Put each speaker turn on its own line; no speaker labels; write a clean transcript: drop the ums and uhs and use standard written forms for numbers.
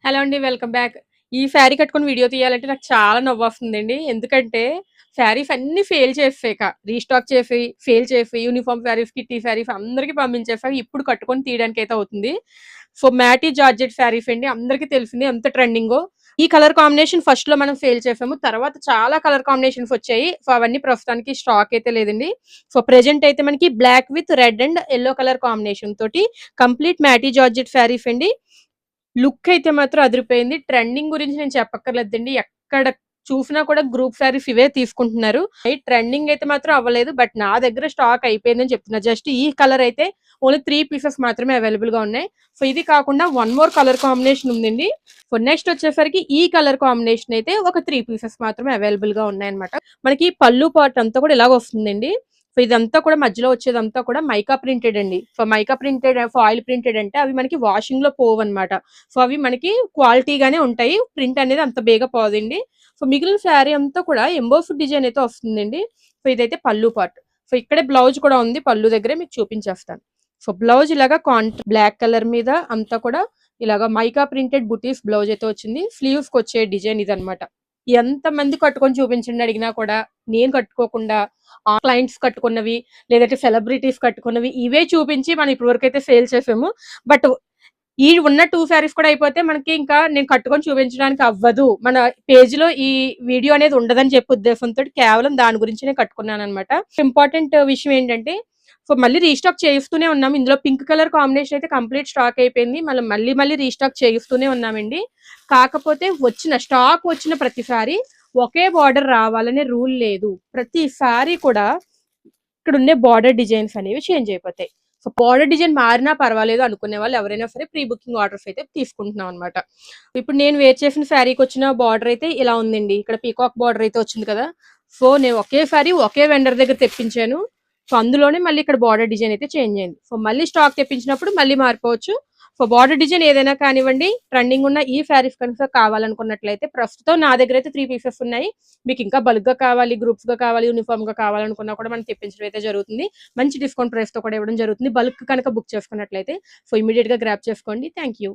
Hello అండి. Welcome back. ఈ శారీ కట్టుకొని వీడియో తీయాలంటే నాకు చాలా నవ్వొస్తుందండి. ఎందుకంటే శారీస్ అన్నీ ఫెయిల్ చేసేసాక రీస్టాక్ చేసి, ఫెయిల్ చేసి యూనిఫార్మ్ శారీస్, కిట్టి శారీస్ అందరికి పంపించేసాక ఇప్పుడు కట్టుకొని తీయడానికైతే అవుతుంది. సో, మ్యాటీ జార్జెట్ శారీస్ అండి. అందరికీ తెలిసిందే ఎంత ట్రెండింగో. ఈ కలర్ కాంబినేషన్ ఫస్ట్‌లో మనం ఫెయిల్ చేసాము. తర్వాత చాలా కలర్ కాంబినేషన్స్ వచ్చాయి. సో, అవన్నీ ప్రస్తుతానికి స్టాక్ అయితే లేదండి. సో, ప్రెజెంట్ అయితే మనకి black with red and yellow colour combination తోటి కంప్లీట్ మ్యాటీ జార్జెట్ శారీస్ అండి. లుక్ అయితే మాత్రం అదిరిపోయింది. ట్రెండింగ్ గురించి నేను చెప్పక్కర్లేదండి. ఎక్కడ చూసినా కూడా గ్రూప్ శారీస్ ఇవే తీసుకుంటున్నారు. ట్రెండింగ్ అయితే మాత్రం అవ్వలేదు. బట్ నా దగ్గర స్టాక్ అయిపోయిందని చెప్తున్నా. జస్ట్ ఈ కలర్ అయితే ఓన్లీ 3 పీసెస్ మాత్రమే అవైలబుల్‌గా ఉన్నాయి. సో, ఇది కాకుండా వన్ మోర్ కలర్ కాంబినేషన్ ఉందండి. సో, నెక్స్ట్ వచ్చేసరికి ఈ కలర్ కాంబినేషన్ అయితే ఒక 3 పీసెస్ మాత్రమే అవైలబుల్‌గా ఉన్నాయన్నమాట. మనకి పల్లు పార్ట్ అంతా కూడా ఇలాగ వస్తుందండి. సో, ఇదంతా కూడా మధ్యలో వచ్చేదంతా కూడా మైకా ప్రింటెడ్ అండి. So, mica printed, foil printed అంటే అవి మనకి వాషింగ్‌లో పోవన్నమాట. సో, అవి మనకి క్వాలిటీగానే ఉంటాయి. ప్రింట్ అనేది అంత బేగా పోదండి. సో, మిగిలిన శారీ అంతా కూడా ఎంబోస్డ్ డిజైన్ అయితే వస్తుందండి. సో, ఇదైతే పల్లు పార్ట్. సో, ఇక్కడే బ్లౌజ్ కూడా ఉంది. పల్లు దగ్గరే మీకు చూపించేస్తాను. సో, బ్లౌజ్ ఇలాగా బ్లాక్ కలర్ మీద అంతా కూడా ఇలాగా మైకా ప్రింటెడ్ బుటీస్ బ్లౌజ్ అయితే వచ్చింది. స్లీవ్స్‌కి వచ్చే డిజైన్ ఇదన్నమాట. ఎంతమంది కట్టుకొని చూపించండి అడిగినా కూడా నేను కట్టుకోకుండా క్లయింట్స్ కట్టుకున్నవి, లేదంటే సెలబ్రిటీస్ కట్టుకున్నవి ఇవే చూపించి మనం ఇప్పటివరకైతే సేల్ చేసాము. బట్ ఈ ఉన్న 2 శారీస్ కూడా అయిపోతే మనకి ఇంకా నేను కట్టుకొని చూపించడానికి అవ్వదు. మన పేజ్‌లో ఈ వీడియో అనేది ఉండదని చెప్పే ఉద్దేశంతోటి కేవలం దాని గురించి నేను కట్టుకున్నాననమాట. ఇంపార్టెంట్ విషయం ఏంటంటే సో, మళ్ళీ రీస్టాక్ చేయిస్తూనే ఉన్నాం. ఇందులో పింక్ కలర్ కాంబినేషన్ అయితే కంప్లీట్ స్టాక్ అయిపోయింది. మళ్ళీ రీస్టాక్ చేయిస్తూనే ఉన్నామండి. కాకపోతే స్టాక్ వచ్చిన ప్రతిసారి ఒకే బార్డర్ రావాలనే రూల్ లేదు. ప్రతిసారి కూడా ఇక్కడుండే బార్డర్ డిజైన్స్ అనేవి చేంజ్ అయిపోతాయి. సో, బార్డర్ డిజైన్ మారినా పర్వాలేదు అనుకునే వాళ్ళు ఎవరైనా సరే ప్రీ బుకింగ్ ఆర్డర్స్ అయితే తీసుకుంటున్నాం అనమాట. ఇప్పుడు నేను వేర్ చేసిన శారీకొచ్చిన బార్డర్ అయితే ఇలా ఉందండి. ఇక్కడ పీకాక్ బార్డర్ అయితే వచ్చింది కదా! సో, నేను ఒకే శారీ ఒకే వెండర్ దగ్గర తెప్పించాను. సో, అందులోనే మళ్ళీ ఇక్కడ బార్డర్ డిజైన్ అయితే చేంజ్ అయింది. సో, మళ్ళీ స్టాక్ తెప్పించినప్పుడు మళ్ళీ మారిపోవచ్చు. సో, బార్డర్ డిజైన్ ఏదైనా కానివ్వండి, ట్రెండింగ్ ఉన్న ఈ శారీస్ కనుక కావాలనుకున్నట్లయితే ప్రస్తుతం నా దగ్గర అయితే 3 పీసెస్ ఉన్నాయి. మీకు ఇంకా బల్క్‌గా కావాలి, గ్రూప్స్‌గా కావాలి, యూనిఫార్మ్‌గా కావాలనుకున్నా కూడా మనం తెప్పించడం అయితే జరుగుతుంది. మంచి డిస్కౌంట్ ప్రైస్‌తో కూడా ఇవ్వడం జరుగుతుంది. బల్క్ కనుక బుక్ చేసుకున్నట్లయితే. సో, ఇమ్మీడియేట్‌గా గ్రాబ్ చేసుకోండి. Thank you.